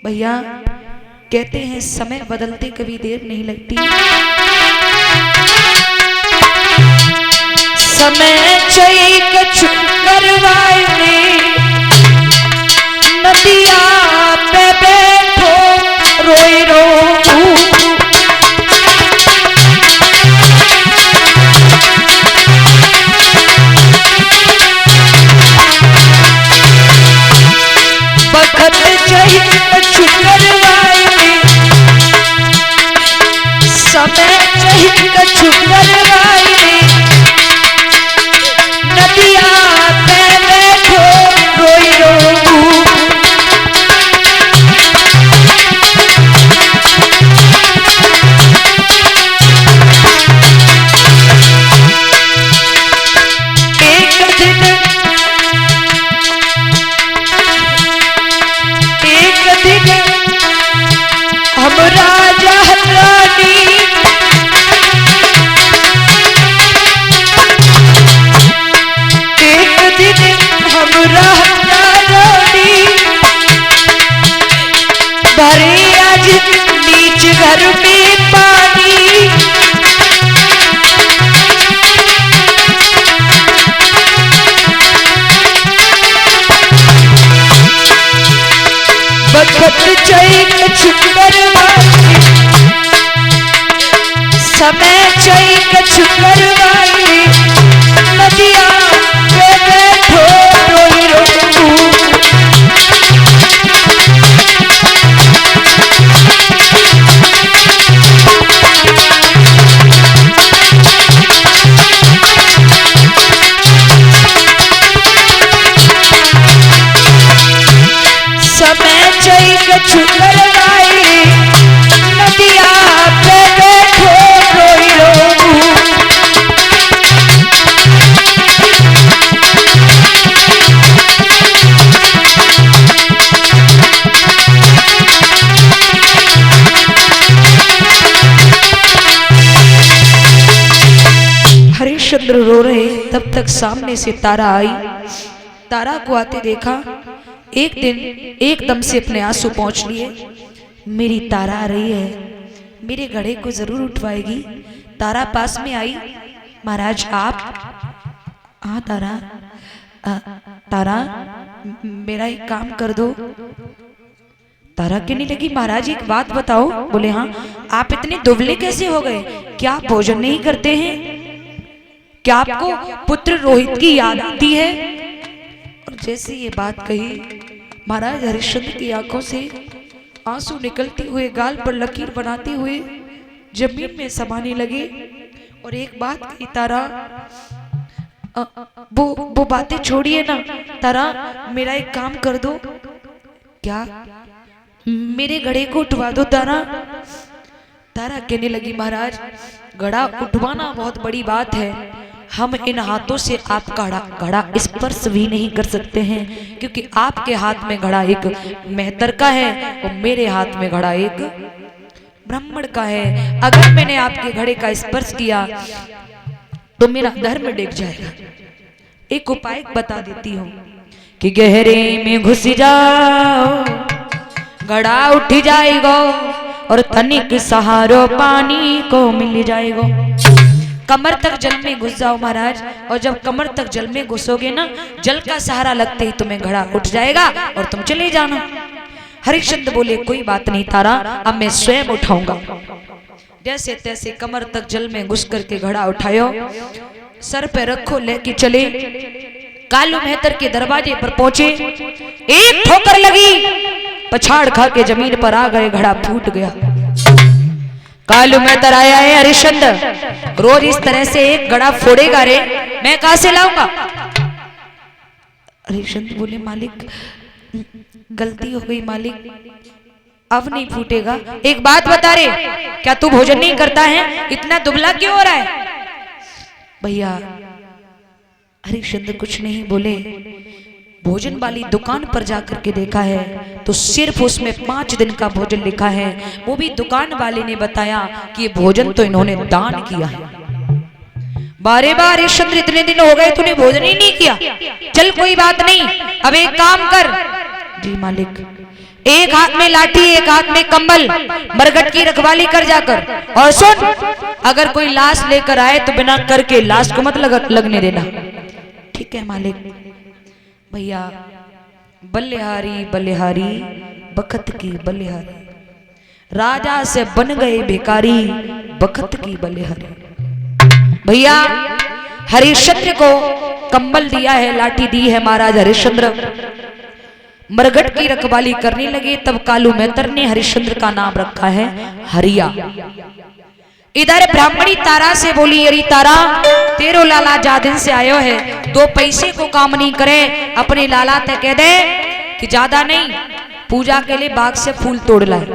भैया कहते हैं समय बदलते कभी देर नहीं लगती। समय चाहिए कछु करवाए नदिया पे बैठो रोई रो वक्त चाहिए कछु करवाए समय चाहिए कछु करवाए नदिया पे बैठो रोई रो हम राजा रानी एक दिन हम राजा रानी भरे आज नीच घर में पानी वक्त चाहिए कछु करवाए समय चाहिए कछु करवाए नदिया पे बैठो रोई रो समय चाहिए कछु करवाए नदिया पे बैठो रोई रो हरिश्चंद्र रो रहे, तब तक सामने से तारा आई। तारा को आते देखा, एक दिन एकदम से अपने आंसू पहुंच लिए। मेरी तारा आ रही है, मेरे घड़े को जरूर उठवाएगी। तारा पास में आई। महाराज आप? हाँ तारा, तारा मेरा एक काम कर दो। तारा कहने लगी महाराज एक बात बताओ। बोले हाँ। आप इतने दुबले कैसे हो गए? क्या आप भोजन नहीं करते हैं? क्या आपको पुत्र रोहित की याद आती है? और जैसे ये बात कही, महाराज हरिश्चंद्र की आंखों से आंसू निकलते हुए, गाल पर लकीर बनाते हुए जमीन में समाने लगे। और एक बात कही, तारा वो बातें छोड़िए ना। तारा मेरा एक काम कर दो। क्या? मेरे घड़े को उठवा दो तारा। तारा कहने लगी महाराज घड़ा उठवाना बहुत बड़ी बात है, हम इन हाथों से आपका घड़ा स्पर्श भी नहीं कर सकते हैं, क्योंकि आपके हाथ में घड़ा एक मेहतर का है और मेरे हाथ में घड़ा एक ब्राह्मण का है। अगर मैंने आपके घड़े का स्पर्श किया तो मेरा धर्म डिग जाएगा। एक उपाय बता देती हूँ कि गहरे में घुस जाओ, घड़ा उठ जाएगा और तनिक सहारो पानी को मिल जाएगा। कमर तक जल में घुस जाओ महाराज, और जब कमर तक जल में घुसोगे ना, जल का सहारा लगते ही तुम्हें घड़ा उठ जाएगा और तुम चले जाना। हरिश्चंद्र बोले कोई बात नहीं तारा, अब मैं स्वयं उठाऊंगा। जैसे तैसे कमर तक जल में घुस करके घड़ा उठायो, सर पे रखो, लेके चले। कालू मेहतर के दरवाजे पर पहुंचे, एक ठोकर लगी, पछाड़ खा के जमीन पर आ गए, घड़ा फूट गया। कालू मेहतर आया है हरिश्चंद्र, रोज इस तरह से एक घड़ा फोड़ेगा रे, मैं कहां से लाऊंगा? हरिश्चंद्र बोले मालिक गलती हो गई मालिक, अब नहीं फूटेगा। एक बात बता रे, क्या तू भोजन नहीं करता है? इतना दुबला क्यों हो रहा है? भैया हरिश्चंद्र कुछ नहीं बोले। भोजन वाली दुकान पर जाकर के देखा है तो सिर्फ उसमें 5 दिन का भोजन लिखा है। वो भी दुकान वाले ने बताया कि ये भोजन तो इन्होंने दान किया है। बारे बार हरिश्चंद्र इतने दिन हो गए तूने भोजन ही नहीं किया, चल कोई बात नहीं, अब एक काम कर। जी मालिक, एक हाथ में लाठी एक हाथ में कंबल, मरघट की रखवाली कर जाकर। और सुन, अगर कोई लाश लेकर आए तो बिना करके लाश को मत लगने देना। ठीक है मालिक। भैया बल्लेहारी बल्लेहारी बखत की बल्लेहारी, राजा से बन गए भिखारी बखत की बल्लेहारी। भैया हरिश्चंद्र को कंबल दिया है, लाठी दी है महाराज हरिश्चंद्र, मरघट की रखवाली करने लगे। तब कालू मेहतर ने हरिश्चंद्र का नाम रखा है हरिया। इधर ब्राह्मणी तारा से बोली, अरे तारा तेरो लाला जा दिन से आयो है, 2 पैसे को काम नहीं करे, अपने लाला ते कह दे कि ज्यादा नहीं, पूजा के लिए बाग से फूल तोड़ लाए।